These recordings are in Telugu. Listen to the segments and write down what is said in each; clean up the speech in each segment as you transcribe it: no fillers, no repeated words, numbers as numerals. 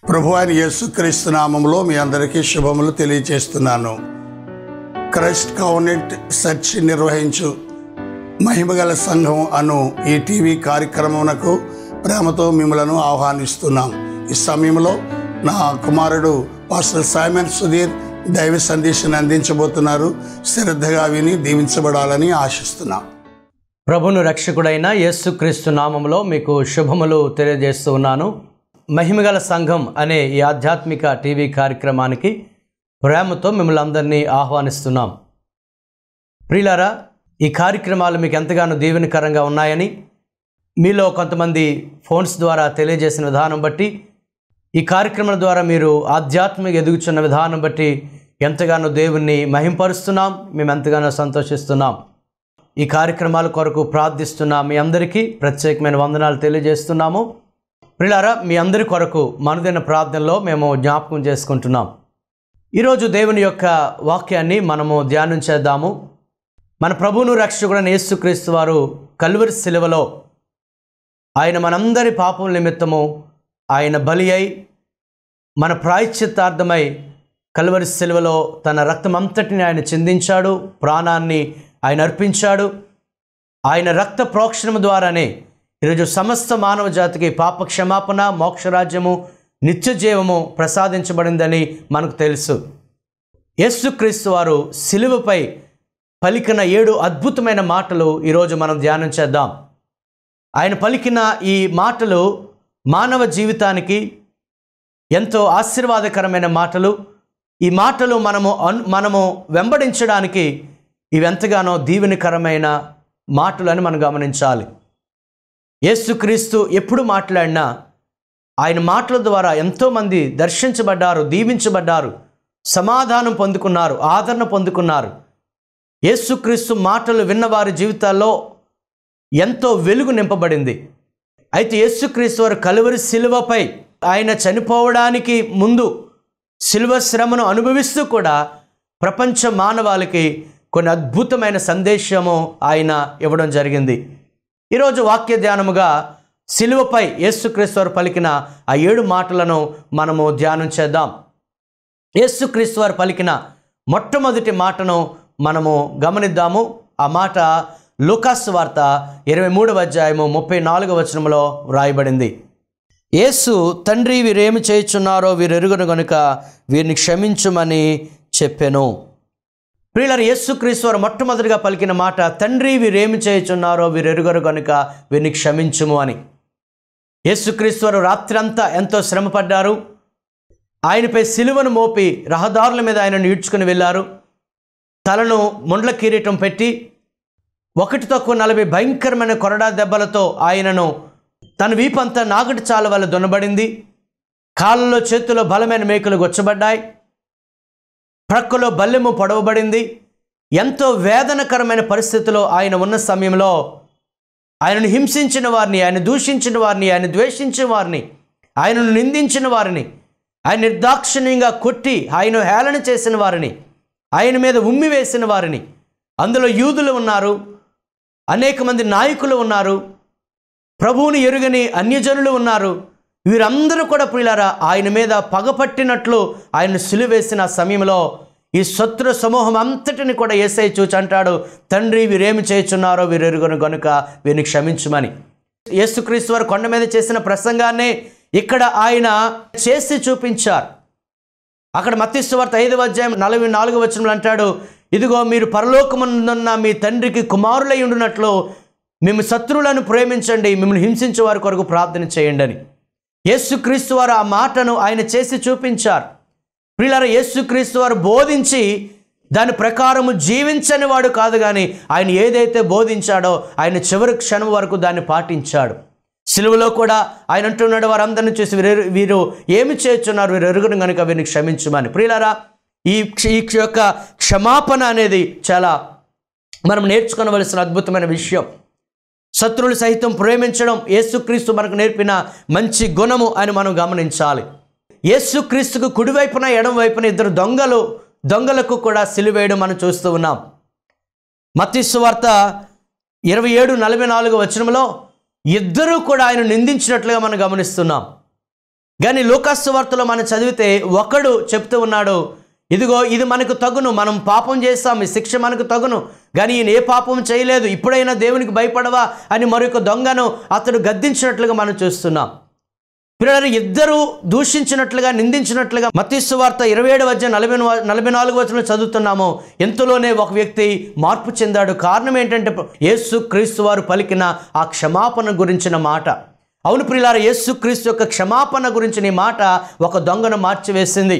ప్రభువైన యేసుక్రీస్తు నామములో మీ అందరికీ శుభములు తెలియజేస్తున్నాను. క్రైస్ట్ కవెనెంట్ చర్చ్ నిర్వహించు మహిమగల సంఘం అను ఈ టీవీ కార్యక్రమమునకు ప్రేమతో మిమ్మలను ఆహ్వానిస్తున్నాం. ఈ సమయంలో నా కుమారుడు పాస్టర్ సైమన్ సుధీర్ దైవ సందేశాన్ని అందించబోతున్నారు. శ్రద్ధగా విని దీవించబడాలని ఆశిస్తున్నాం. ప్రభును రక్షకుడైన యేసుక్రీస్తు నామములో మీకు శుభములు తెలియజేస్తూ ఉన్నాను. మహిమగల సంఘం అనే ఈ ఆధ్యాత్మిక టీవీ కార్యక్రమానికి ప్రేమతో మిమ్మల్ని అందరినీ ఆహ్వానిస్తున్నాం. ప్రియులారా, ఈ కార్యక్రమాలు మీకు ఎంతగానో దీవెనకరంగా ఉన్నాయని మీలో కొంతమంది ఫోన్స్ ద్వారా తెలియజేసిన విధానం బట్టి, ఈ కార్యక్రమాల ద్వారా మీరు ఆధ్యాత్మిక ఎదుగుచున్న విధానం బట్టి ఎంతగానో దేవుణ్ణి మహింపరుస్తున్నాం. మేము ఎంతగానో సంతోషిస్తున్నాం. ఈ కార్యక్రమాల కొరకు ప్రార్థిస్తున్న మీ అందరికీ ప్రత్యేకమైన వందనాలు తెలియజేస్తున్నాము. ప్రియులారా, మీ అందరి కొరకు మనదైన ప్రార్థనలో మేము జ్ఞాపకం చేసుకుంటున్నాం. ఈరోజు దేవుని యొక్క వాక్యాన్ని మనము ధ్యానం చేద్దాము. మన ప్రభువును రక్షకుడైన యేసుక్రీస్తు వారు కల్వరి శిలువలో ఆయన మనందరి పాపం నిమిత్తము ఆయన బలి అయి మన ప్రాయశ్చిత్తార్థమై కల్వరి శిలువలో తన రక్తమంతటిని ఆయన చిందించాడు, ప్రాణాన్ని ఆయన అర్పించాడు. ఆయన రక్త ప్రోక్షణము ద్వారానే ఈరోజు సమస్త మానవ జాతికి పాప క్షమాపణ, మోక్షరాజ్యము, నిత్య జీవము ప్రసాదించబడిందని మనకు తెలుసు. యేసుక్రీస్తు వారు శిలువపై పలికిన 7 అద్భుతమైన మాటలు ఈరోజు మనం ధ్యానం చేద్దాం. ఆయన పలికిన ఈ మాటలు మానవ జీవితానికి ఎంతో ఆశీర్వాదకరమైన మాటలు. ఈ మాటలు మనము వెంబడించడానికి ఇవి ఎంతగానో దీవెనకరమైన మాటలు అని మనం గమనించాలి. యేసుక్రీస్తు ఎప్పుడు మాట్లాడినా ఆయన మాటల ద్వారా ఎంతోమంది దర్శించబడ్డారు, దీవించబడ్డారు, సమాధానం పొందుకున్నారు, ఆదరణ పొందుకున్నారు. యేసుక్రీస్తు మాటలు విన్నవారి జీవితాల్లో ఎంతో వెలుగు నింపబడింది. అయితే యేసుక్రీస్తు వారు కలువరి శిలువపై ఆయన చనిపోవడానికి ముందు శిలువ శ్రమను అనుభవిస్తూ కూడా ప్రపంచ మానవాళికి కొన్ని అద్భుతమైన సందేశము ఆయన ఇవ్వడం జరిగింది. ఈరోజు వాక్య ధ్యానముగా శిలువపై యేసుక్రీస్తు వారు పలికిన ఆ 7 మాటలను మనము ధ్యానం చేద్దాం. యేసుక్రీస్తు వారు పలికిన మొట్టమొదటి మాటను మనము గమనిద్దాము. ఆ మాట లూకాసు వార్త 23వ అధ్యాయము 34వ వచనంలో వ్రాయబడింది. యేసు, తండ్రి, వీరేమి చేయుచున్నారో వీరెరుగను గనుక వీరిని క్షమించుమని చెప్పెను. ప్రియులారా, యేసుక్రీస్తు వారు మొట్టమొదటిగా పలికిన మాట, తండ్రి, వీరేమి చేయుచున్నారో వీరెరుగరు గనుక వీరిని క్షమించుము అని. యేసుక్రీస్తు వారు రాత్రంతా ఎంతో శ్రమపడ్డారు. ఆయనపై సిలువను మోపి రహదారుల మీద ఆయనను ఈడ్చుకుని వెళ్ళారు. తలను ముండ్ల కిరీటం పెట్టి 1-40 భయంకరమైన కొరడా దెబ్బలతో ఆయనను తన వీపంతా నాగటి చాల వల్ల దున్నబడింది. కాళ్ళలో చేతుల్లో బలమైన మేకులు గొచ్చబడ్డాయి. ప్రక్కలో బల్లెము పొడవబడింది. ఎంతో వేదనకరమైన పరిస్థితిలో ఆయన ఉన్న సమయంలో ఆయనను హింసించిన వారిని, ఆయన దూషించిన వారిని, ఆయన ద్వేషించిన వారిని, ఆయనను నిందించిన వారిని, ఆయన నిర్దాక్షిణ్యంగా కొట్టి ఆయన హేళన చేసిన వారిని, ఆయన మీద ఉమ్మి వేసిన వారిని, అందులో యూదులు ఉన్నారు, అనేక మంది నాయకులు ఉన్నారు, ప్రభువుని ఎరుగని అన్యజనులు ఉన్నారు. వీరందరూ కూడా ప్రియులారా ఆయన మీద పగపట్టినట్లు ఆయన సిలువేసిన సమయంలో ఈ శత్రు సమూహం అంతటిని కూడా యేసయ్య చూచి అంటాడు, తండ్రి, వీరేమి చేయుచున్నారో వీరెరుగను గనుక వీరిని క్షమించుమని. యేసుక్రీస్తు వారు కొండ మీద చేసిన ప్రసంగాన్నే ఇక్కడ ఆయన చేసి చూపించారు. అక్కడ మత్తయి సువార్త 5వ అధ్యాయం 44వ వచనంలో అంటాడు, ఇదిగో మీరు పరలోకమందున్న మీ తండ్రికి కుమారులై ఉండునట్లు మేము శత్రువులను ప్రేమించండి, మిమ్మల్ని హింసించే వారి కొరకు ప్రార్థన చేయండి అని. యేసుక్రీస్తు వారు ఆ మాటను ఆయన చేసి చూపించారు. ప్రియులారా, యేసుక్రీస్తు వారు బోధించి దాని ప్రకారము జీవించని వాడు కాదు, కానీ ఆయన ఏదైతే బోధించాడో ఆయన చివరి క్షణం వరకు దాన్ని పాటించాడు. సిలువలో కూడా ఆయన అంటున్నాడు, వారందరిని చూసి వీరు ఏమి చేస్తున్నారు, వీరు ఎరుగును కనుక వీరిని క్షమించమని. ప్రియులారా, ఈ యొక్క క్షమాపణ అనేది చాలా మనం నేర్చుకోవలసిన అద్భుతమైన విషయం. శత్రువులు సహితం ప్రేమించడం యేసుక్రీస్తు మనకు నేర్పిన మంచి గుణము అని మనం గమనించాలి. యేసుక్రీస్తుకు కుడివైపున ఎడమ వైపున 2 దొంగలకు కూడా సిలువేయడం మనం చూస్తూ ఉన్నాం. మత్తయి సువార్త 27:44 వచనంలో ఇద్దరూ కూడా ఆయన నిందించినట్లుగా మనం గమనిస్తున్నాం. కానీ లూకాసు వార్తలో మనం చదివితే ఒకడు చెప్తూ ఉన్నాడు, ఇదిగో ఇది మనకు తగును, మనం పాపం చేస్తాం, ఈ శిక్ష మనకు తగును, కానీ ఈయన ఏ పాపం చేయలేదు, ఇప్పుడైనా దేవునికి భయపడవా అని మరొక దొంగను అతడు గద్దించినట్లుగా మనం చూస్తున్నాం. పిల్లలు ఇద్దరు దూషించినట్లుగా, నిందించినట్లుగా మత్తయి సువార్త 27:44 చదువుతున్నాము. ఎంతలోనే ఒక వ్యక్తి మార్పు చెందాడు. కారణం ఏంటంటే యేసు క్రీస్తు వారు పలికిన ఆ క్షమాపణ గురించిన మాట. అవును ప్రియులారా, యేసు క్రీస్తు యొక్క క్షమాపణ గురించిన ఈ మాట ఒక దొంగను మార్చివేసింది.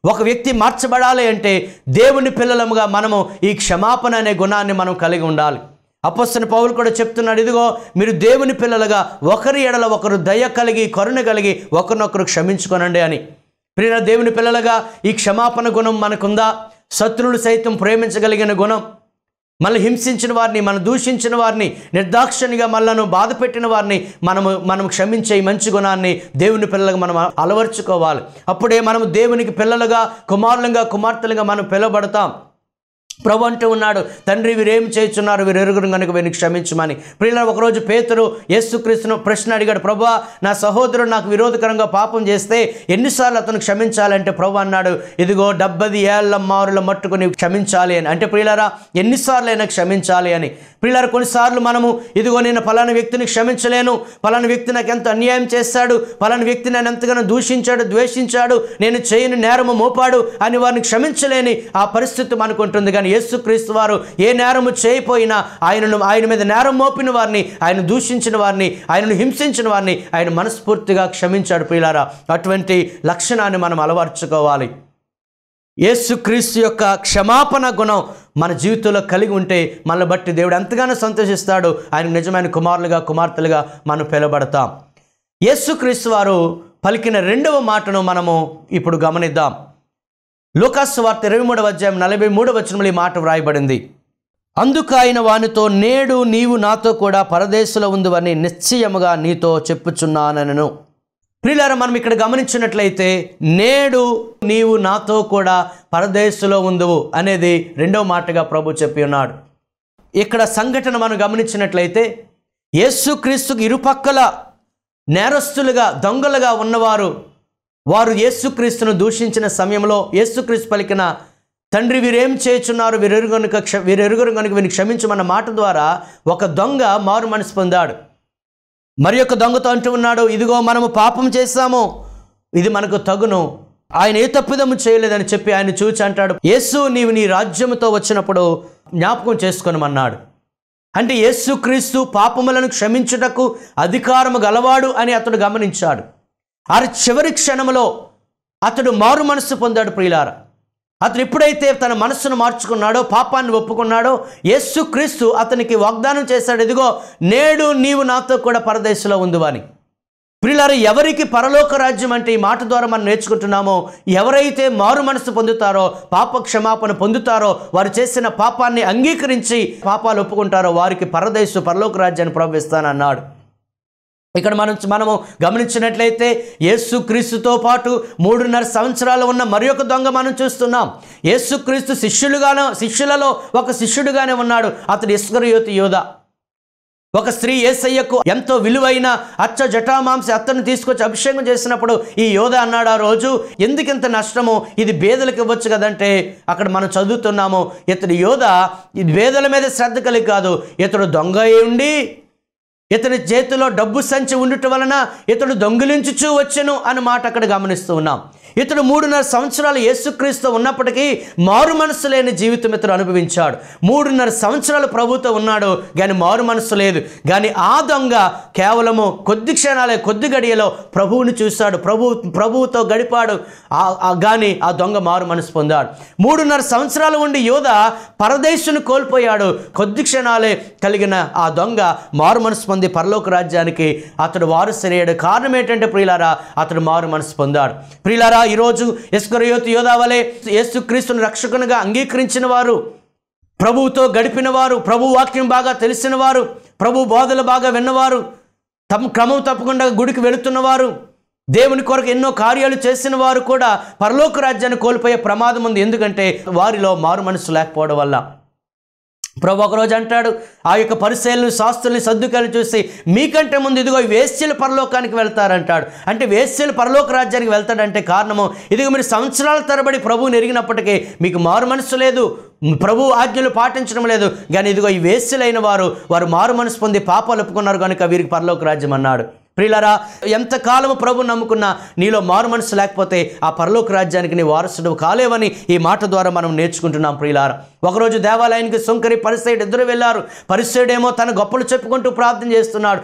ఒక వ్యక్తి మార్చబడాలి అంటే దేవుని పిల్లలముగా మనము ఈ క్షమాపణ అనే గుణాన్ని మనం కలిగి ఉండాలి. అపోస్తలుడైన పౌలు కూడా చెప్తున్నాడు, ఇదిగో మీరు దేవుని పిల్లలుగా ఒకరి ఎడల ఒకరు దయ కలిగి, కరుణ కలిగి ఒకరినొకరు క్షమించుకొనండి అని. ప్రియ దేవుని పిల్లలుగా ఈ క్షమాపణ గుణం మనకుందా? శత్రువులు సైతం ప్రేమించగలిగిన గుణం, మనల్ని హింసించిన వారిని, మనం దూషించిన వారిని, నిర్దాక్షిణ్యంగా మనలను బాధ పెట్టిన వారిని మనం క్షమించే ఈ మంచి గుణాన్ని దేవుని పిల్లలుగా మనం అలవర్చుకోవాలి. అప్పుడే మనం దేవునికి పిల్లలుగా, కుమారులుగా, కుమార్తెలుగా మనం పిలువబడతాం. ప్రభు అంటూ ఉన్నాడు, తండ్రి వీరేం చేస్తున్నారు, వీరు ఎరుగురు కనుక వీరిని క్షమించమని. ప్రియులారా, ఒకరోజు పేతురు యేసుక్రీస్తును ప్రశ్న అడిగాడు, ప్రభువా నా సహోదరుడు నాకు విరోధకరంగా పాపం చేస్తే ఎన్నిసార్లు అతను క్షమించాలంటే ప్రభు అన్నాడు, ఇదిగో 70 ఏళ్ల మారుల మట్టుకుని క్షమించాలి అని. అంటే ప్రియులారా, ఎన్నిసార్లు అయినా క్షమించాలి అని. ప్రియులారా, కొన్నిసార్లు మనము ఇదిగో నేను ఫలానా వ్యక్తిని క్షమించలేను, ఫలానా వ్యక్తి నాకు ఎంత అన్యాయం చేశాడు, ఫలానా వ్యక్తి నన్ను ఎంతగానో దూషించాడు, ద్వేషించాడు, నేను చేయని నేరము మోపాడు అని వారిని క్షమించలేని ఆ పరిస్థితి మనకు ఉంటుంది. కానీ యేసుక్రీస్తు వారు ఏ నేరము చేయపోయినా ఆయన మీద నేరం మోపిన వారిని, ఆయన దూషించిన వారిని, ఆయనను హింసించిన వారిని ఆయన మనస్ఫూర్తిగా క్షమించాడు. ప్రియులారా, అటువంటి లక్షణాన్ని మనం అలవర్చుకోవాలి. యేసుక్రీస్తు యొక్క క్షమాపణ గుణం మన జీవితంలో కలిగి ఉంటే మనల్ని బట్టి దేవుడు ఎంతగానో సంతోషిస్తాడు. ఆయన నిజమైన కుమారులుగా, కుమార్తెలుగా మనం పిలువబడతాం. యేసుక్రీస్తు వారు పలికిన రెండవ మాటను మనము ఇప్పుడు గమనిద్దాం. లూకాసు వార్త 23:43 ఈ మాట వ్రాయబడింది, అందుకు ఆయన వానితో, నేడు నీవు నాతో కూడా పరదేశంలో ఉందువని నిశ్చయముగా నీతో చెప్పుచున్నానను. ప్రియులారా, మనం ఇక్కడ గమనించినట్లయితే నేడు నీవు నాతో కూడా పరదేశంలో ఉందువు అనేది రెండవ మాటగా ప్రభు చెప్పి ఉన్నాడు. ఇక్కడ సంఘటన మనం గమనించినట్లయితే యేసుక్రీస్తుకు ఇరుపక్కల నేరస్తులుగా, దొంగలుగా ఉన్నవారు వారు యేసుక్రీస్తును దూషించిన సమయంలో యేసుక్రీస్తు పలికిన తండ్రి వీరేం చేయుచున్నారు, వీరెరుగురు కనుక వీరిని క్షమించమన్న మాట ద్వారా ఒక దొంగ మారు మనసు పొందాడు. మరి యొక్క దొంగతో అంటూ ఉన్నాడు, ఇదిగో మనము పాపం చేశాము, ఇది మనకు తగును, ఆయన ఏ తప్పిదము చేయలేదని చెప్పి ఆయన చూచి అంటాడు, యేసు నీవు నీ రాజ్యముతో వచ్చినప్పుడు జ్ఞాపకం చేసుకొనమన్నాడు. అంటే యేసుక్రీస్తు పాపములను క్షమించుటకు అధికారము గలవాడు అని అతడు గమనించాడు. ఆ చివరి క్షణంలో అతడు మారు మనస్సు పొందాడు. ప్రియులారా, అతను ఎప్పుడైతే తన మనస్సును మార్చుకున్నాడో, పాపాన్ని ఒప్పుకున్నాడో, యేసుక్రీస్తు అతనికి వాగ్దానం చేశాడు, ఇదిగో నేడు నీవు నాతో కూడా పరదేశంలో ఉందువని. ప్రియులారా, ఎవరికి పరలోక రాజ్యం అంటే ఈ మాట ద్వారా మనం నేర్చుకుంటున్నామో, ఎవరైతే మారు మనసు పొందుతారో, పాప క్షమాపణ పొందుతారో, వారు చేసిన పాపాన్ని అంగీకరించి పాపాలు ఒప్పుకుంటారో వారికి పరలోక రాజ్యాన్ని ప్రవేశిస్తానన్నాడు. ఇక్కడ మనము గమనించినట్లయితే యేసుక్రీస్తుతో పాటు 3.5 సంవత్సరాలు ఉన్న మరి ఒక దొంగ మనం చూస్తున్నాం. యేసుక్రీస్తు శిష్యులలో ఒక శిష్యుడుగానే ఉన్నాడు. అతడు ఇస్కరియోతు యోధ. ఒక స్త్రీ యేసయ్యకు ఎంతో విలువైన అచ్చ జటామాంసి అత్తను తీసుకొచ్చి అభిషేకం చేసినప్పుడు ఈ యోధ అన్నాడు ఆ రోజు, ఎందుకింత నష్టము, ఇది బేదలకు ఇవ్వచ్చు కదంటే అక్కడ మనం చదువుతున్నాము, ఇతడు యోధ ఇది బేదల మీద శ్రద్ధ కలిగి కాదు, ఇతడు దొంగ ఉండి ఇతని చేతిలో డబ్బు సంచి ఉండటం వలన ఇతడు దొంగిలించుచూ వచ్చెను అన్న మాట అక్కడ గమనిస్తూ ఉన్నాం. ఇతడు 3.5 సంవత్సరాలు యేసుక్రీస్తు ఉన్నప్పటికీ మారు మనస్సు లేని జీవితం ఇతడు అనుభవించాడు. 3.5 సంవత్సరాలు ప్రభుతో ఉన్నాడు, కానీ మారు మనస్సు లేదు. కానీ ఆ దొంగ కేవలము కొద్ది క్షణాలే, కొద్ది గడియలో ప్రభువుని చూశాడు, ప్రభువుతో గడిపాడు. కానీ ఆ దొంగ మారు మనసు పొందాడు. 3.5 సంవత్సరాలు ఉండి యోధ పరదేశుని కోల్పోయాడు. కొద్ది క్షణాలే కలిగిన ఆ దొంగ మారు మనసు పొంది పరలోక రాజ్యానికి అతడు వారసుడయ్యాడు. కారణం ఏంటంటే ప్రియులారా, అతడు మారు మనసు పొందాడు. ప్రియులారా, ఈరోజు ఇస్కరియోతు యోధా వలె యేసుక్రీస్తును రక్షకునిగా అంగీకరించిన వారు, ప్రభువుతో గడిపిన వారు, ప్రభు వాక్యం బాగా తెలిసిన వారు, ప్రభు బోధలు బాగా విన్నవారు, క్రమం తప్పకుండా గుడికి వెళుతున్నవారు, దేవుని కొరకు ఎన్నో కార్యాలు చేసిన వారు కూడా పరలోక రాజ్యాన్ని కోల్పోయే ప్రమాదం ఉంది. ఎందుకంటే వారిలో మారు మనసు లేకపోవడం వల్ల. ప్రభు ఒకరోజు అంటాడు, ఆ యొక్క పరిసయ్యులను శాస్త్రుల్ని సద్దుకాయలు చూసి మీకంటే ముందు ఇదిగో ఈ వేశ్యలు పరలోకానికి వెళ్తారంటాడు. అంటే వేశ్యలు పరలోక రాజ్యానికి వెళ్తాడంటే కారణము, ఇదిగో మీరు సంవత్సరాల తరబడి ప్రభువుని ఎరిగినప్పటికీ మీకు మారు మనసు లేదు, ప్రభు ఆజ్ఞలు పాటించడం లేదు. కానీ ఇదిగో ఈ వేశ్యలైన వారు మారు మనసు పొంది పాపాలు ఒప్పుకున్నారు కనుక వీరికి పరలోక రాజ్యం అన్నాడు. ప్రియులారా, ఎంతకాలము ప్రభు నమ్ముకున్నా నీలో మారు మనసు లేకపోతే ఆ పరలోక రాజ్యానికి నీ వారసుడు కాలేవని ఈ మాట ద్వారా మనం నేర్చుకుంటున్నాం. ప్రియులారా, ఒకరోజు దేవాలయానికి సుంకరి పరిసయ్యుడు ఇద్దరు వెళ్ళారు. పరిసయ్యుడేమో తన గొప్పలు చెప్పుకుంటూ ప్రార్థన చేస్తున్నాడు.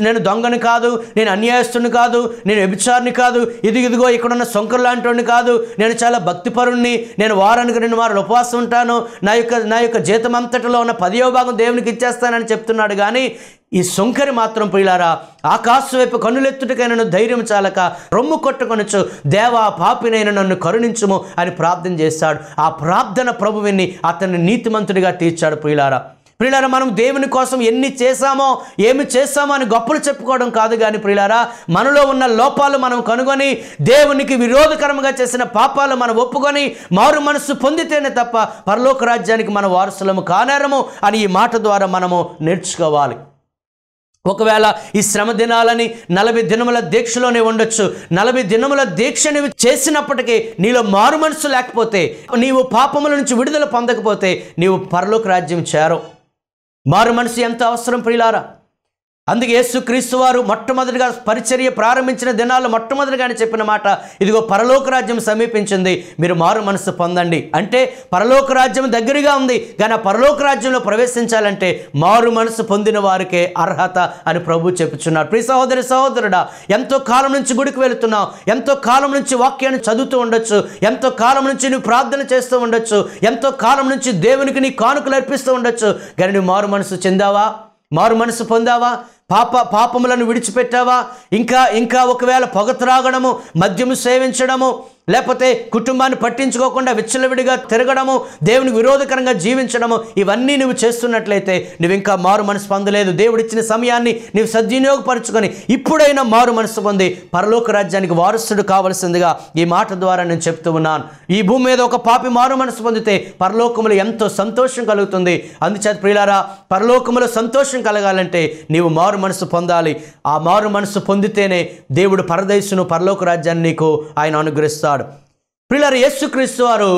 నేను దొంగని కాదు, నేను అన్యాయస్తుని కాదు, నేను వ్యభిచారిని కాదు, ఇదిగో ఇక్కడున్న సుంకరు లాంటి కాదు, నేను చాలా భక్తిపరుణ్ణి, నేను వారానికి 2 వారాలు ఉపవాసం ఉంటాను, నా యొక్క జీతం అంతటిలో ఉన్న 10వ భాగం దేవునికి ఇచ్చేస్తానని చెప్తున్నాడు. కానీ ఈ సుంకరి మాత్రం ప్రియులారా, ఆకాశం వైపు కన్నులెత్తుటకైనా ధైర్యం చాలక రొమ్ము కొట్టుకొనొచ్చు, దేవా పాపినైన నన్ను కరుణించుము అని ప్రార్థన చేశాడు. ఆ ప్రార్థన ప్రభు విని అతన్ని నీతిమంతుడిగా తీర్చాడు. ప్రియులారా, మనం దేవుని కోసం ఎన్ని చేశామో ఏమి చేశామో అని గొప్పలు చెప్పుకోవడం కాదు. కానీ ప్రియులారా, మనలో ఉన్న లోపాలు మనం కనుగొని దేవునికి విరోధకరంగా చేసిన పాపాలు మనం ఒప్పుకొని మారు మనసు పొందితేనే తప్ప పరలోక రాజ్యానికి మన వారసులము కానేరము అని ఈ మాట ద్వారా మనము నేర్చుకోవాలి. ఒకవేళ ఈ శ్రమ దినాలని 40 దినముల దీక్షలోనే ఉండొచ్చు. 40 దినముల దీక్ష నువ్వు చేసినప్పటికీ నీలో మారు మనసు లేకపోతే, నీవు పాపముల నుంచి విడుదల పొందకపోతే నీవు పరలోక రాజ్యం చేరవు. మారు మనసు ఎంత అవసరం ప్రియులారా. అందుకే యేసుక్రీస్తు వారు మొట్టమొదటిగా పరిచర్య ప్రారంభించిన దినాల్లో మొట్టమొదటిగానే చెప్పిన మాట, ఇదిగో పరలోక రాజ్యం సమీపించింది, మీరు మారు మనసు పొందండి. అంటే పరలోక రాజ్యం దగ్గరగా ఉంది, కానీ ఆ పరలోక రాజ్యంలో ప్రవేశించాలంటే మారు మనసు పొందిన వారికే అర్హత అని ప్రభు చెప్పుచున్నారు. ప్రియ సహోదరి సహోదరుడా, ఎంతో కాలం నుంచి గుడికి వెళుతున్నావు, ఎంతో కాలం నుంచి వాక్యాన్ని చదువుతూ ఉండొచ్చు, ఎంతో కాలం నుంచి నువ్వు ప్రార్థన చేస్తూ ఉండొచ్చు, ఎంతో కాలం నుంచి దేవునికి నీ కానుకలు అర్పిస్తూ ఉండొచ్చు. కానీ నువ్వు మారు మనసు చెందావా? మారు మనసు పొందావా? పాపములను విడిచిపెట్టావా? ఇంకా ఒకవేళ పొగ త్రాగడము, మద్యము సేవించడము, లేకపోతే కుటుంబాన్ని పట్టించుకోకుండా విచ్చలవిడిగా తిరగడము, దేవునికి విరోధకరంగా జీవించడము, ఇవన్నీ నువ్వు చేస్తున్నట్లయితే నువ్వు ఇంకా మారు మనసు పొందలేదు. దేవుడిచ్చిన సమయాన్ని నువ్వు సద్వినియోగపరుచుకొని ఇప్పుడైనా మారు మనసు పొంది పరలోక రాజ్యానికి వారసుడు కావలసిందిగా ఈ మాట ద్వారా నేను చెప్తూ ఉన్నాను. ఈ భూమి మీద ఒక పాపి మారు మనసు పొందితే పరలోకములో ఎంతో సంతోషం కలుగుతుంది. అందుచేత ప్రియులారా, పరలోకములో సంతోషం కలగాలంటే నీవు మారు మనసు పొందాలి. ఆ మారు మనసు పొందితేనే దేవుడు పరదేశును పరలోక రాజ్యాన్ని నీకు ఆయన అనుగ్రహిస్తాడు. ప్రియులారా, యేసుక్రీస్తు వారు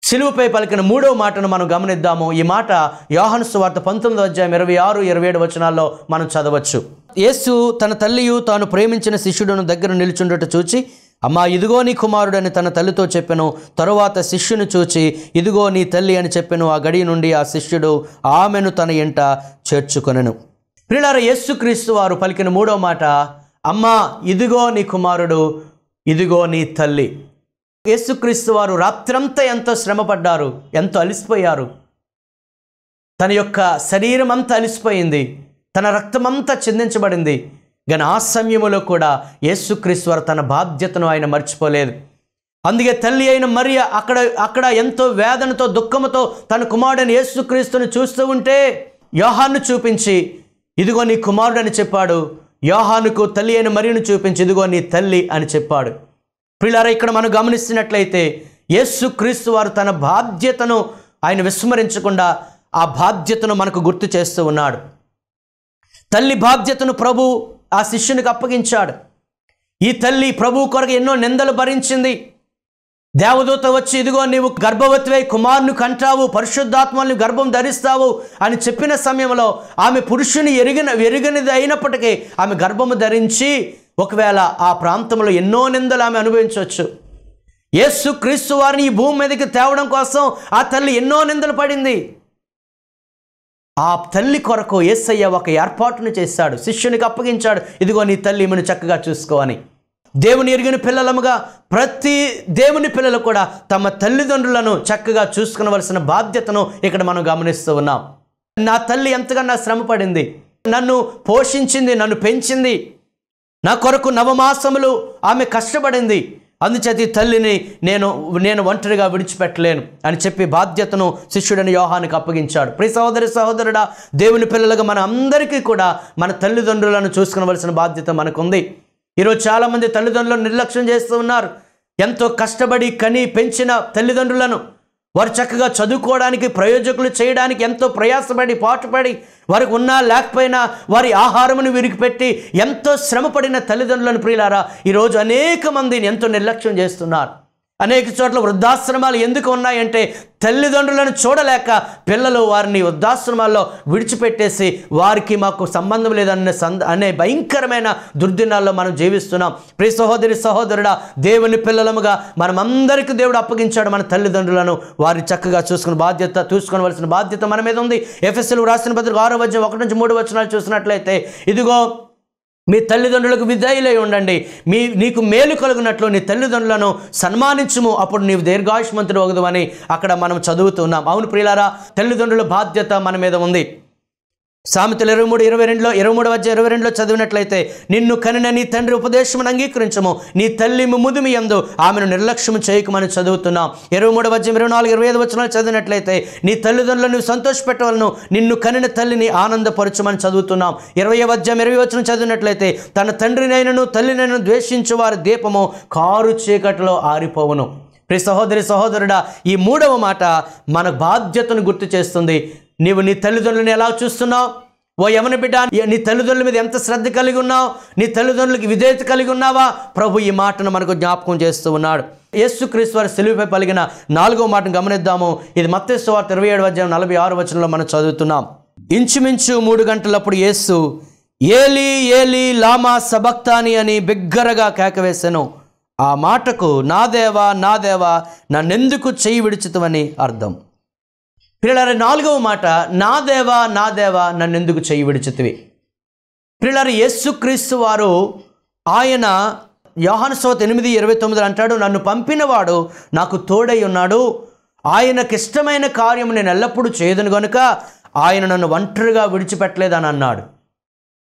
సిలువపై పలికిన 3వ మాటను మనం గమనిద్దాము. ఈ మాట యోహాను సువార్త 19వ అధ్యాయం 26-27 వచనాల్లో మనం చదవచ్చు. యేసు తన తల్లియు తాను ప్రేమించిన శిష్యుడును దగ్గర నిలుచుండట చూచి, అమ్మా ఇదిగో నీ కుమారుడని తన తల్లితో చెప్పెను. తరువాత శిష్యుని చూచి, ఇదిగో నీ తల్లి అని చెప్పెను. ఆ గడి నుండి ఆ శిష్యుడు ఆమెను తన ఇంట చేర్చుకొనెను. ప్రియులారా, యేసుక్రీస్తు వారు పలికిన 3వ మాట, అమ్మా ఇదిగో నీ కుమారుడు, ఇదిగో నీ తల్లి. యేసుక్రీస్తు వారు రాత్రంతా ఎంతో శ్రమపడ్డారు, ఎంతో అలిసిపోయారు. తన యొక్క శరీరం అంతా అలిసిపోయింది, తన రక్తమంతా చిందించబడింది. కానీ ఆ సమయంలో కూడా యేసుక్రీస్తు వారు తన బాధ్యతను ఆయన మర్చిపోలేదు. అందుకే తల్లి అయిన మరియ అక్కడ ఎంతో వేదనతో దుఃఖంతో తన కుమారుడైన యేసుక్రీస్తుని చూస్తూ ఉంటే యోహాను చూపించి, ఇదిగో నీ కుమారుడు అని చెప్పాడు. యోహానుకు తల్లి అయిన మరియను చూపించి, ఇదిగో నీ తల్లి అని చెప్పాడు. ప్రియులారా, ఇక్కడ మనం గమనిస్తున్నట్లయితే యేసుక్రీస్తు వారు తన బాధ్యతను ఆయన విస్మరించకుండా ఆ బాధ్యతను మనకు గుర్తు చేస్తూ ఉన్నాడు. తల్లి బాధ్యతను ప్రభు ఆ శిష్యునికి అప్పగించాడు. ఈ తల్లి ప్రభు కొరకు ఎన్నో నిందలు భరించింది. దేవదూత వచ్చి, ఇదిగో నీవు గర్భవతివై కుమారుని కంటావు, పరిశుద్ధాత్మని గర్భం ధరిస్తావు అని చెప్పిన సమయంలో ఆమె పురుషుని ఎరిగినది అయినప్పటికీ ఆమె గర్భము ధరించి ఒకవేళ ఆ ప్రాంతంలో ఎన్నో నిందలు ఆమె అనుభవించవచ్చు. యేసుక్రీస్తు వారిని ఈ భూమి మీదకి తేవడం కోసం ఆ తల్లి ఎన్నో నిందలు పడింది. ఆ తల్లి కొరకు యేసయ్య ఒక ఏర్పాటును చేశాడు, శిష్యునికి అప్పగించాడు. ఇదిగో నీ తల్లి, ఈమెను చక్కగా చూసుకో అని. దేవుని ఎరిగిన పిల్లలముగా ప్రతి దేవుని పిల్లలు కూడా తమ తల్లిదండ్రులను చక్కగా చూసుకునవలసిన బాధ్యతను ఇక్కడ మనం గమనిస్తూ ఉన్నాం. నా తల్లి ఎంతగా శ్రమ పడింది, నన్ను పోషించింది, నన్ను పెంచింది, నా కొరకు 9 మాసములు ఆమె కష్టపడింది. అందుచేత ఈ తల్లిని నేను ఒంటరిగా విడిచిపెట్టలేను అని చెప్పి బాధ్యతను శిష్యుడని యోహానుకి అప్పగించాడు. ప్రియ సహోదరి సహోదరుడా, దేవుని పిల్లలుగా మన అందరికీ కూడా మన తల్లిదండ్రులను చూసుకునవలసిన బాధ్యత మనకుంది. ఈరోజు చాలామంది తల్లిదండ్రులను నిర్లక్ష్యం చేస్తూ ఉన్నారు. ఎంతో కష్టపడి కని పెంచిన తల్లిదండ్రులను వారు చక్కగా చదువుకోవడానికి, ప్రయోజకులు చేయడానికి ఎంతో ప్రయాసపడి పాటుపడి, వారికి ఉన్నా లేకపోయినా వారి ఆహారమును విరిగిపెట్టి ఎంతో శ్రమపడిన తల్లిదండ్రులను ప్రియులారా ఈరోజు అనేక మందిని ఎంతో నిర్లక్ష్యం చేస్తున్నారు. అనేక చోట్ల వృద్ధాశ్రమాలు ఎందుకు ఉన్నాయంటే తల్లిదండ్రులను చూడలేక పిల్లలు వారిని వృద్ధాశ్రమాల్లో విడిచిపెట్టేసి వారికి మాకు సంబంధం లేదనే భయంకరమైన దుర్దినాల్లో మనం జీవిస్తున్నాం. ప్రియ సహోదరి సహోదరుడా, దేవుని పిల్లలముగా మనమందరికీ దేవుడు అప్పగించాడు మన తల్లిదండ్రులను. వారిని చక్కగా చూసుకోవలసిన బాధ్యత మన మీద ఉంది. ఎఫెసీయులకు రాసిన పత్రిక 6:1-3 చూసినట్లయితే, ఇదిగో మీ తల్లిదండ్రులకు విధేయులై ఉండండి, నీకు మేలు కలుగునట్లు నీ తల్లిదండ్రులను సన్మానించుము, అప్పుడు నీవు దీర్ఘాయుష్మంతుడు వగదు అని అక్కడ మనం చదువుతున్నాం. అవును ప్రియులారా, తల్లిదండ్రుల బాధ్యత మన మీద ఉంది. సామెతలు 23:22 చదివినట్లయితే, నిన్ను కనిన నీ తండ్రి ఉపదేశమును అంగీకరించము, నీ తల్లి ముదుమి యందు ఆమెను నిర్లక్ష్యము చేయకమని చదువుతున్నాం. 23:24-25 చదివినట్లయితే, నీ తల్లిదండ్రులను సంతోషపెట్టవలను, నిన్ను కనిన తల్లిని ఆనందపరచమని చదువుతున్నాం. 20 చదివినట్లయితే, తన తండ్రినైనను తల్లినైనను ద్వేషించు వారి దీపము కారు చీకటిలో ఆరిపోవును. ప్రియ సహోదరి సహోదరుడా, ఈ 3వ మాట మన బాధ్యతను గుర్తు చేస్తుంది. నీవు నీ తల్లిదండ్రులను ఎలా చూస్తున్నావు? ఓ యవన బిడ్డ, నీ తల్లిదండ్రుల మీద ఎంత శ్రద్ధ కలిగి ఉన్నావు? నీ తల్లిదండ్రులకి విధేయత కలిగి ఉన్నావా? ప్రభు ఈ మాటను మనకు జ్ఞాపకం చేస్తూ ఉన్నాడు. యేసుక్రీస్తు వారి సిలువపై పలికిన 4వ మాటను గమనిద్దాము. ఇది మత్తయి సువార్త 27:46 మనం చదువుతున్నాం. ఇంచుమించు 3 గంటలప్పుడు యేసు ఏలీ ఏలీ లామా సబక్తాని అని బిగ్గరగా కేకవేసెను. ఆ మాటకు నా దేవా నా దేవా నన్నెందుకు చెయ్యి విడిచితివని అర్థం. పిల్లలారా, 4వ మాట నా దేవా నన్నెందుకు చెయ్యి విడిచితివి. పిల్లలారా, యేసుక్రీస్తు వారు ఆయన యోహాను సువార్త 8:29 అంటాడు, నన్ను పంపినవాడు నాకు తోడై ఉన్నాడు, ఆయనకి ఇష్టమైన కార్యము నేను ఎల్లప్పుడూ చేయదును గనుక ఆయన నన్ను ఒంటరిగా విడిచిపెట్టలేదని అన్నాడు.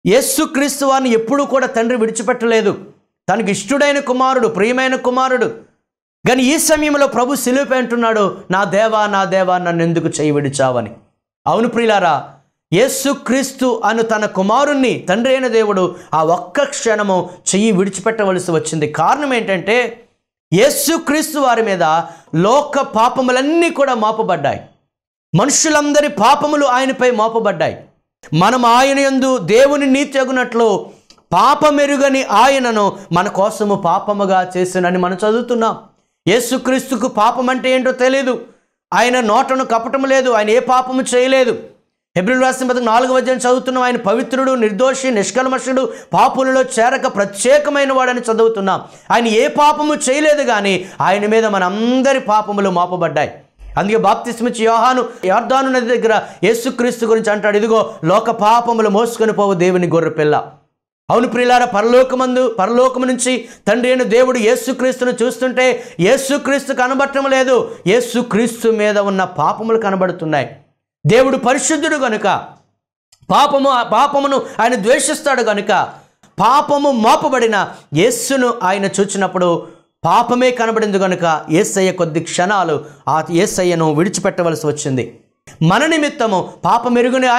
యేసుక్రీస్తు వారిని ఎప్పుడూ కూడా తండ్రి విడిచిపెట్టలేదు. తనకి ఇష్టడైన కుమారుడు, ప్రియమైన కుమారుడు. కానీ ఈ సమయంలో ప్రభు సిలువపై అంటున్నాడు, నా దేవా నన్ను ఎందుకు చెయ్యి విడిచావని. అవును ప్రియులారా, యేసుక్రీస్తు అను తన కుమారుణ్ణి తండ్రి అయిన దేవుడు ఆ ఒక్క క్షణము చెయ్యి విడిచిపెట్టవలసి వచ్చింది. కారణం ఏంటంటే యేసుక్రీస్తు వారి మీద లోక పాపములన్నీ కూడా మోపబడ్డాయి. మనుషులందరి పాపములు ఆయనపై మోపబడ్డాయి. మనం ఆయన యందు దేవుని నీతి అగునట్లు పాపమెరుగని ఆయనను మన కోసము పాపముగా చేసినని మనం చదువుతున్నాం. యేసుక్రీస్తుకు పాపం అంటే ఏంటో తెలియదు. ఆయన నోటను కపటము లేదు, ఆయన ఏ పాపము చేయలేదు. హెబ్రీయులకు రాసిన పత్రిక 4వ చదువుతున్నాం, ఆయన పవిత్రుడు, నిర్దోషి, నిష్కల్మషుడు, పాపులలో చేరక ప్రత్యేకమైన వాడని చదువుతున్నాం. ఆయన ఏ పాపము చేయలేదు, కానీ ఆయన మీద మనందరి పాపములు మోపబడ్డాయి. అందుకే బాప్తిస్మిచ్చి యోహాను యొర్దాను నది దగ్గర యేసుక్రీస్తు గురించి అంటాడు, ఇదిగో లోక పాపములు మోసుకొని పోవు దేవుని గొర్రెపిల్ల. అవును ప్రియులారా, పరలోకము నుంచి తండ్రి అయిన దేవుడు యేసుక్రీస్తును చూస్తుంటే యేసుక్రీస్తు కనబడటం లేదు, యేసుక్రీస్తు మీద ఉన్న పాపములు కనబడుతున్నాయి. దేవుడు పరిశుద్ధుడు గనుక పాపమును ఆయన ద్వేషిస్తాడు గనుక పాపము మోపబడిన యేసును ఆయన చూచినప్పుడు పాపమే కనబడింది కనుక యేసయ్య కొద్ది క్షణాలు ఆ యేసయ్యను విడిచిపెట్టవలసి వచ్చింది. మన నిమిత్తము పాపమెరుగుని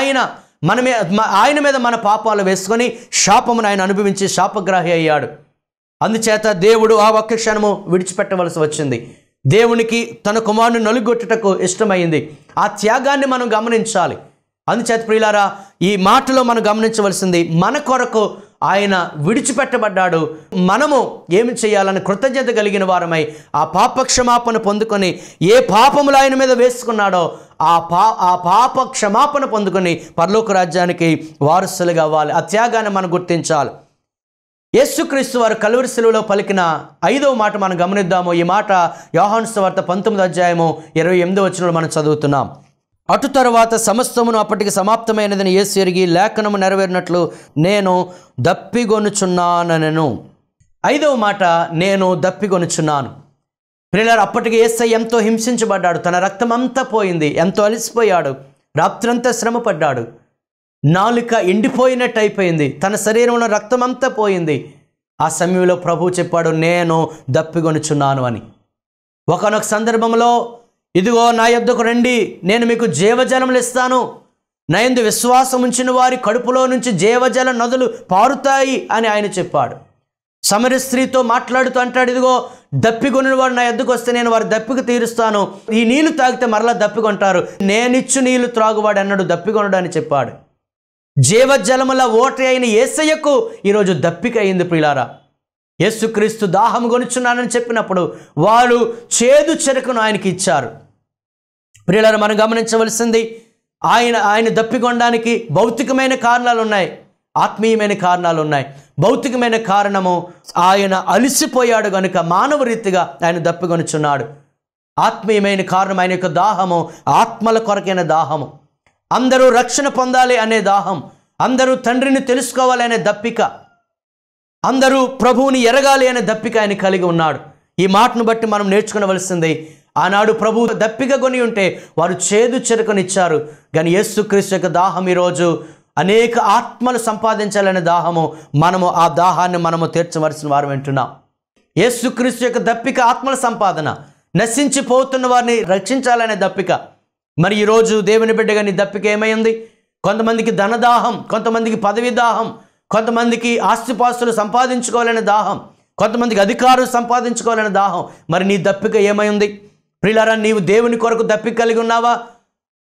ఆయన మీద మన పాపాలు వేసుకొని శాపమును ఆయన అనుభవించి శాపగ్రాహి అయ్యాడు. అందుచేత దేవుడు ఆ ఒక్క క్షణము విడిచిపెట్టవలసి వచ్చింది. దేవునికి తన కుమారుని నలుగొట్టుటకు ఇష్టమైంది. ఆ త్యాగాన్ని మనం గమనించాలి. అందుచేత ప్రియులారా, ఈ మాటలో మనం గమనించవలసింది, మన కొరకు ఆయన విడిచిపెట్టబడ్డాడు. మనము ఏమి చేయాలని కృతజ్ఞత కలిగిన వారమై ఆ పాప క్షమాపణ పొందుకొని ఏ పాపములు ఆయన మీద వేసుకున్నాడో ఆ పాప క్షమాపణ పొందుకొని పరలోక రాజ్యానికి వారసులుగా అవ్వాలి. ఆ త్యాగాన్ని మనం గుర్తించాలి. యేసుక్రీస్తు వారు కలువరి శిలువలో పలికిన 5వ మాట మనం గమనిద్దాము. ఈ మాట యోహాను సువార్త 19:28 మనం చదువుతున్నాం. అటు తరువాత సమస్తమును అప్పటికి సమాప్తమైనదని యేసు ఎరిగి లేఖనము నెరవేరినట్లు నేను దప్పిగొనుచున్నానెను. 5వ మాట, నేను దప్పిగొనుచున్నాను. ప్రియులారా, అప్పటికి యేసయ్య ఎంతో హింసించబడ్డాడు. తన రక్తం అంతా పోయింది, ఎంతో అలసిపోయాడు, రాత్రంతా శ్రమ పడ్డాడు, నాలుక ఎండిపోయినట్టు అయిపోయింది, తన శరీరంలో రక్తం అంతా పోయింది. ఆ సమయంలో ప్రభువు చెప్పాడు, నేను దప్పిగొనుచున్నాను అని. ఒకనొక సందర్భంలో, ఇదిగో నా యొద్దకు రండి, నేను మీకు జీవజలములు ఇస్తాను, నా యందు విశ్వాసం ఉంచిన వారి కడుపులో నుంచి జీవజల నదులు పారుతాయి అని ఆయన చెప్పాడు. సమరయ స్త్రీతో మాట్లాడుతూ అంటాడు, ఇదిగో దప్పికొనిన వాడు నా యొద్దకు వస్తే నేను వారి దప్పిక తీరుస్తాను, ఈ నీళ్లు తాగితే మరలా దప్పికొంటారు, నేనిచ్చు నీళ్లు త్రాగువాడు అన్నాడు దప్పికొనడు అని చెప్పాడు. జీవజలముల ఓట అయిన యేసయ్యకు ఈరోజు దప్పిక అయింది ప్రియులారా. యేసుక్రీస్తు దాహము కొనుచున్నానని చెప్పినప్పుడు వారు చేదు చెరకును ఆయనకి ఇచ్చారు. ప్రియులారా, మనం గమనించవలసింది ఆయన దప్పికొనడానికి భౌతికమైన కారణాలు ఉన్నాయి, ఆత్మీయమైన కారణాలు ఉన్నాయి. భౌతికమైన కారణము ఆయన అలసిపోయాడు కనుక మానవ రీతిగా ఆయన దప్పికొనుచున్నాడు. ఆత్మీయమైన కారణం ఆయన యొక్క దాహము ఆత్మల కొరకైన దాహము, అందరూ రక్షణ పొందాలి అనే దాహం, అందరూ తండ్రిని తెలుసుకోవాలి అనే దప్పిక, అందరూ ప్రభువుని ఎరగాలి అనే దప్పిక ఆయన కలిగి ఉన్నాడు. ఈ మాటను బట్టి మనం నేర్చుకునవలసింది, ఆనాడు ప్రభువు దప్పిక కొని ఉంటే వారు చేదు చెరకునిచ్చారు. కానీ యేసుక్రీస్తు యొక్క దాహం ఈరోజు అనేక ఆత్మలు సంపాదించాలనే దాహము, మనము ఆ దాహాన్ని మనము తీర్చవలసిన వారు వింటున్నాం. యేసుక్రీస్తు యొక్క దప్పిక ఆత్మల సంపాదన, నశించిపోతున్న వారిని రక్షించాలనే దప్పిక. మరి ఈరోజు దేవుని బిడ్డగా నీ దప్పిక ఏమైంది? కొంతమందికి ధనదాహం, కొంతమందికి పదవి దాహం, కొంతమందికి ఆస్తిపాస్తులు సంపాదించుకోవాలనే దాహం, కొంతమందికి అధికారం సంపాదించుకోవాలనే దాహం. మరి నీ దప్పిక ఏమైంది? ప్రియులారా, నీవు దేవుని కొరకు దప్పిక కలిగి ఉన్నావా?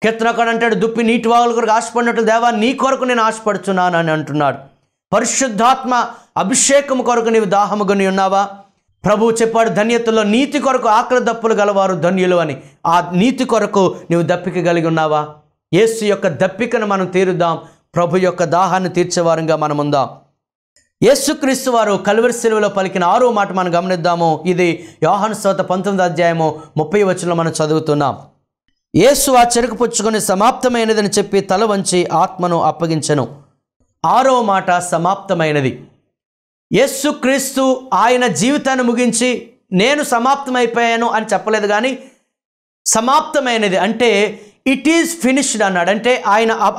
కీర్తనకారుడు అంటాడు, దుప్పి నీటి వాగుల కొరకు ఆశపడినట్లు దేవా నీ కొరకు నేను ఆశపడుచున్నాను అని అంటున్నాడు. పరిశుద్ధాత్మ అభిషేకం కొరకు నీవు దాహము కొని ఉన్నావా? ప్రభువు చెప్పాడు, ధన్యతలో నీతి కొరకు ఆకలి దప్పులు గలవారు ధన్యులు అని. ఆ నీతి కొరకు నీవు దప్పిక కలిగి ఉన్నావా? యేసు యొక్క దప్పికను మనం తీరుద్దాం, ప్రభు యొక్క దాహాన్ని తీర్చేవారంగా మనం ఉందాం. యేసుక్రీస్తు వారు కల్వరి శిలువలో పలికిన 6వ మాట మనం గమనిద్దాము. ఇది యోహాను సువార్త 19వ అధ్యాయము 30వ వచనంలో మనం చదువుతున్నాం. యేసు ఆ చెరకు పుచ్చుకొని సమాప్తమైనదని చెప్పి తల వంచి ఆత్మను అప్పగించెను. 6వ మాట సమాప్తమైనది. యేసుక్రీస్తు ఆయన జీవితాన్ని ముగించి నేను సమాప్తమైపోయాను అని చెప్పలేదు, కానీ సమాప్తమైనది అంటే ఇట్ ఈజ్ ఫినిష్డ్ అన్నాడు. అంటే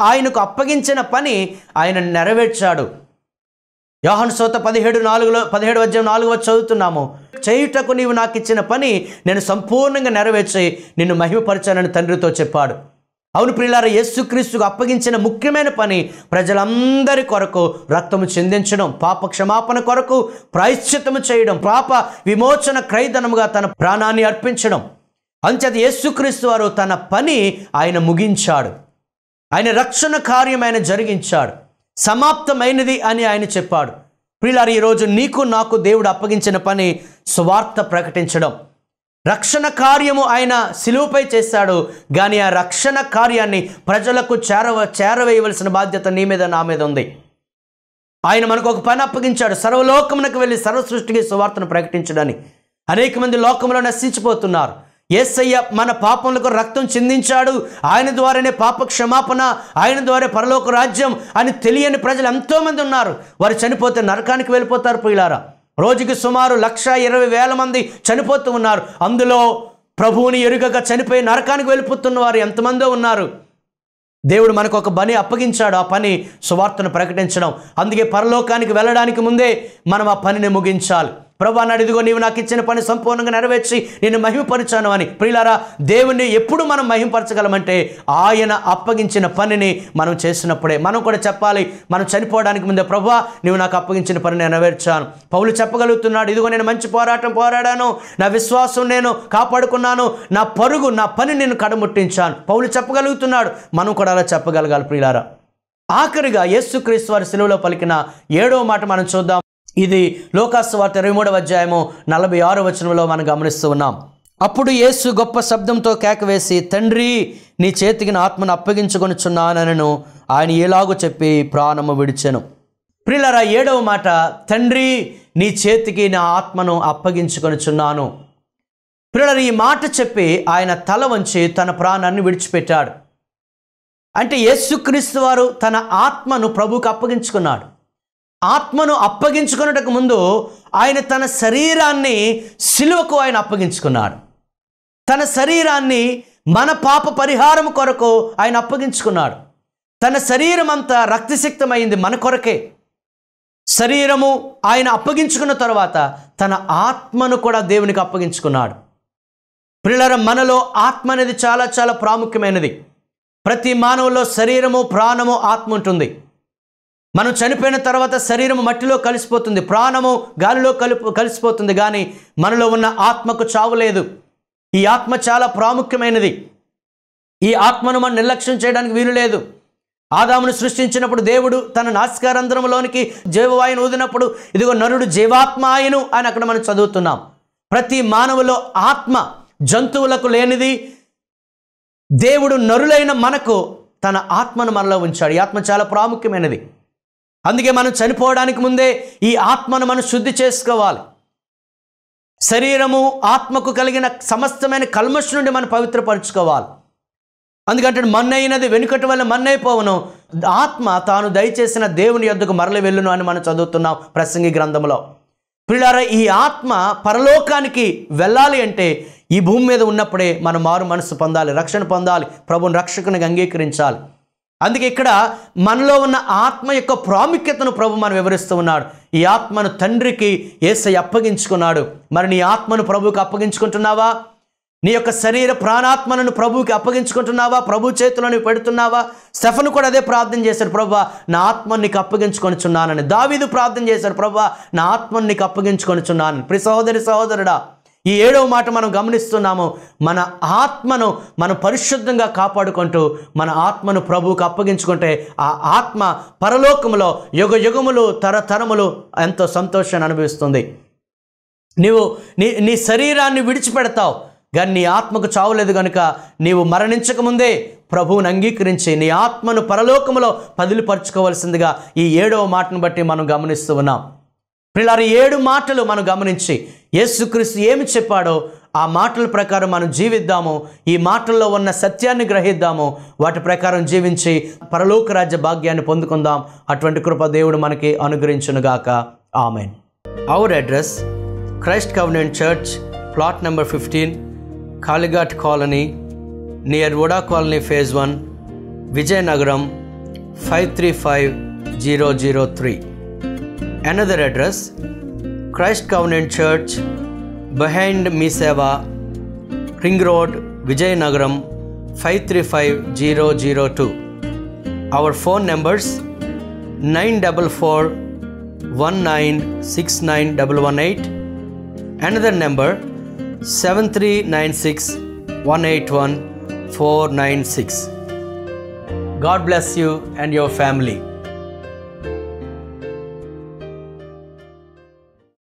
ఆయనకు అప్పగించిన పని ఆయన నెరవేర్చాడు. యోహాను సువార్త 17వ అధ్యాయం 4వ చదువుతున్నాము, చేయుటకు నీవు నాకు ఇచ్చిన పని నేను సంపూర్ణంగా నెరవేర్చి నిన్ను మహిమపరచానని తండ్రితో చెప్పాడు. అవును ప్రియులారా, యేసుక్రీస్తుకు అప్పగించిన ముఖ్యమైన పని ప్రజలందరి కొరకు రక్తము చిందించడం, పాప క్షమాపణ కొరకు ప్రాయశ్చిత్తము చేయడం, పాప విమోచన క్రయధనముగా తన ప్రాణాన్ని అర్పించడం. అంచేత యేసుక్రీస్తు వారు తన పని ఆయన ముగించాడు, ఆయన రక్షణ కార్యం ఆయన జరిగించాడు, సమాప్తమైనది అని ఆయన చెప్పాడు. ప్రియులారా, ఈరోజు నీకు నాకు దేవుడు అప్పగించిన పని సువార్త ప్రకటించడం. రక్షణ కార్యము ఆయన సిలువపై చేశాడు, కానీ ఆ రక్షణ కార్యాన్ని ప్రజలకు చేరవేయవలసిన బాధ్యత నీ మీద నా మీద ఉంది. ఆయన మనకు ఒక పని అప్పగించాడు, సర్వలోకమునకు వెళ్ళి సర్వ సృష్టికి సువార్తను ప్రకటించడాన్ని. అనేక మంది లోకంలో నశించిపోతున్నారు. యేసయ్య మన పాపములకు రక్తం చిందించాడు, ఆయన ద్వారానే పాప క్షమాపణ, ఆయన ద్వారా పరలోక రాజ్యం అని తెలియని ప్రజలు ఎంతోమంది ఉన్నారు. వారు చనిపోతే నరకానికి వెళ్ళిపోతారు. ప్రియులారా, రోజుకి సుమారు 1,20,000 మంది చనిపోతూ ఉన్నారు. అందులో ప్రభువుని ఎరుగక చనిపోయి నరకానికి వెళ్ళిపోతున్న వారు ఎంతమందో ఉన్నారు. దేవుడు మనకు ఒక పని అప్పగించాడు, ఆ పని సువార్తను ప్రకటించడం. అందుకే పరలోకానికి వెళ్ళడానికి ముందే మనం ఆ పనిని ముగించాలి. ప్రభు అన్నాడు, ఇదిగో నీవు నాకు ఇచ్చిన పని సంపూర్ణంగా నెరవేర్చి నేను మహిమపరిచాను అని. ప్రియులారా, దేవుణ్ణి ఎప్పుడు మనం మహిమపరచగలమంటే ఆయన అప్పగించిన పనిని మనం చేసినప్పుడే. మనం కూడా చెప్పాలి, మనం చనిపోవడానికి ముందే, ప్రభువా నీవు నాకు అప్పగించిన పని నెరవేర్చాను. పౌలు చెప్పగలుగుతున్నాడు, ఇదిగో నేను మంచి పోరాటం పోరాడాను, నా విశ్వాసం నేను కాపాడుకున్నాను, నా పని నేను కడముట్టించాను. పౌలు చెప్పగలుగుతున్నాడు, మనం కూడా అలా చెప్పగలగాలి. ప్రియులారా, ఆఖరిగా యేసుక్రీస్తు వారి సిలువలో పలికిన 7వ మాట మనం చూద్దాం. ఇది లూకాసు వార్త 23వ అధ్యాయము 46వ వచనంలో మనం గమనిస్తూ ఉన్నాం. అప్పుడు యేసు గొప్ప శబ్దంతో కేకవేసి, తండ్రి నీ చేతికి నా ఆత్మను అప్పగించుకొనుచున్నానను ఆయన ఎలాగో చెప్పి ప్రాణము విడిచెను. ప్రియులారా, 7వ మాట, తండ్రి నీ చేతికి నా ఆత్మను అప్పగించుకొనుచున్నాను. ప్రియులారా, ఈ మాట చెప్పి ఆయన తల వంచి తన ప్రాణాన్ని విడిచిపెట్టాడు. అంటే యేసుక్రీస్తు వారు తన ఆత్మను ప్రభువుకు అప్పగించుకున్నాడు. ఆత్మను అప్పగించుకున్నటకు ముందు ఆయన తన శరీరాన్ని సిలువకు ఆయన అప్పగించుకున్నాడు. తన శరీరాన్ని మన పాప పరిహారం కొరకు ఆయన అప్పగించుకున్నాడు. తన శరీరం అంతా రక్తసిక్తమైంది మన కొరకే. శరీరము ఆయన అప్పగించుకున్న తర్వాత తన ఆత్మను కూడా దేవునికి అప్పగించుకున్నాడు. ప్రియులారా, మనలో ఆత్మ అనేది చాలా చాలా ప్రాముఖ్యమైనది. ప్రతి మానవుల్లో శరీరము, ప్రాణము, ఆత్మ ఉంటుంది. మనం చనిపోయిన తర్వాత శరీరం మట్టిలో కలిసిపోతుంది, ప్రాణము గాలిలో కలిసిపోతుంది, కానీ మనలో ఉన్న ఆత్మకు చావు లేదు. ఈ ఆత్మ చాలా ప్రాముఖ్యమైనది. ఈ ఆత్మను మనం నిర్లక్ష్యం చేయడానికి వీలు లేదు. ఆదామును సృష్టించినప్పుడు దేవుడు తన నాసికారంధ్రములోనికి జీవవాయువును ఊదినప్పుడు ఇదిగో నరుడు జీవాత్మాయను అని అక్కడ మనం చదువుతున్నాం. ప్రతి మానవులో ఆత్మ, జంతువులకు లేనిది. దేవుడు నరులైన మనకు తన ఆత్మను మనలో ఉంచాడు. ఈ ఆత్మ చాలా ప్రాముఖ్యమైనది. అందుకే మనం చనిపోవడానికి ముందే ఈ ఆత్మను మనం శుద్ధి చేసుకోవాలి. శరీరము ఆత్మకు కలిగిన సమస్తమైన కల్మషం నుండి మనం పవిత్రపరచుకోవాలి. అందుకంటే మన్నైనది వెనుకటి వల్ల మన్నైపోవను, ఆత్మ తాను దయచేసిన దేవుని యొద్దకు మరలి వెళ్ళును అని మనం చదువుతున్నాం ప్రసంగి గ్రంథంలో. ప్రియులారా, ఈ ఆత్మ పరలోకానికి వెళ్ళాలి అంటే ఈ భూమి మీద ఉన్నప్పుడే మనం మారు మనసు పొందాలి, రక్షణ పొందాలి, ప్రభుని రక్షకునిగా అంగీకరించాలి. అందుకే ఇక్కడ మనలో ఉన్న ఆత్మ యొక్క ప్రాముఖ్యతను ప్రభు మనం వివరిస్తూ ఉన్నాడు. ఈ ఆత్మను తండ్రికి యేసయ్య అప్పగించుకున్నాడు. మరి నీ ఆత్మను ప్రభువుకి అప్పగించుకుంటున్నావా? నీ యొక్క శరీర ప్రాణాత్మలను ప్రభువుకి అప్పగించుకుంటున్నావా? ప్రభు చేతిలో నువ్వు పెడుతున్నావా? స్టెఫను కూడా అదే ప్రార్థన చేశాడు, ప్రభువా నా ఆత్మను నీకు అప్పగించుకొనిచున్నానని. దావీదు ప్రార్థన చేశాడు, ప్రభువా నా ఆత్మను నీకు అప్పగించుకొనిచున్నానని. ప్రియ సహోదరి సహోదరుడా, ఈ 7వ మాట మనం గమనిస్తున్నాము. మన ఆత్మను మనం పరిశుద్ధంగా కాపాడుకుంటూ మన ఆత్మను ప్రభువుకు అప్పగించుకుంటే ఆ ఆత్మ పరలోకములో యుగ యుగములు తరతరములు ఎంతో సంతోషాన్ని అనుభవిస్తుంది. నీవు నీ శరీరాన్ని విడిచిపెడతావు, కానీ నీ ఆత్మకు చావులేదు కనుక నీవు మరణించకముందే ప్రభువుని అంగీకరించి నీ ఆత్మను పరలోకములో పదిలిపరచుకోవాల్సిందిగా ఈ 7వ మాటను బట్టి మనం గమనిస్తూ ఉన్నాం. ప్రియులారా, 7 మాటలు మనం గమనించి యేసుక్రీస్తు ఏమి చెప్పాడో ఆ మాటల ప్రకారం మనం జీవిద్దాము. ఈ మాటల్లో ఉన్న సత్యాన్ని గ్రహిద్దాము, వాటి ప్రకారం జీవించి పరలోక రాజ్య భాగ్యాన్ని పొందుకుందాం. అటువంటి కృప దేవుడు మనకి అనుగ్రహించునుగాక. Amen. Our address Christ covenant church, plot number 15, Kalighat colony, near Vada colony, phase 1, Vizianagaram 535003. Another address, Christ Covenant Church, behind Miseva, Ring Road, Vijayanagaram 535002. Our phone numbers 944196918. Another number 7396181496. God bless you and your family.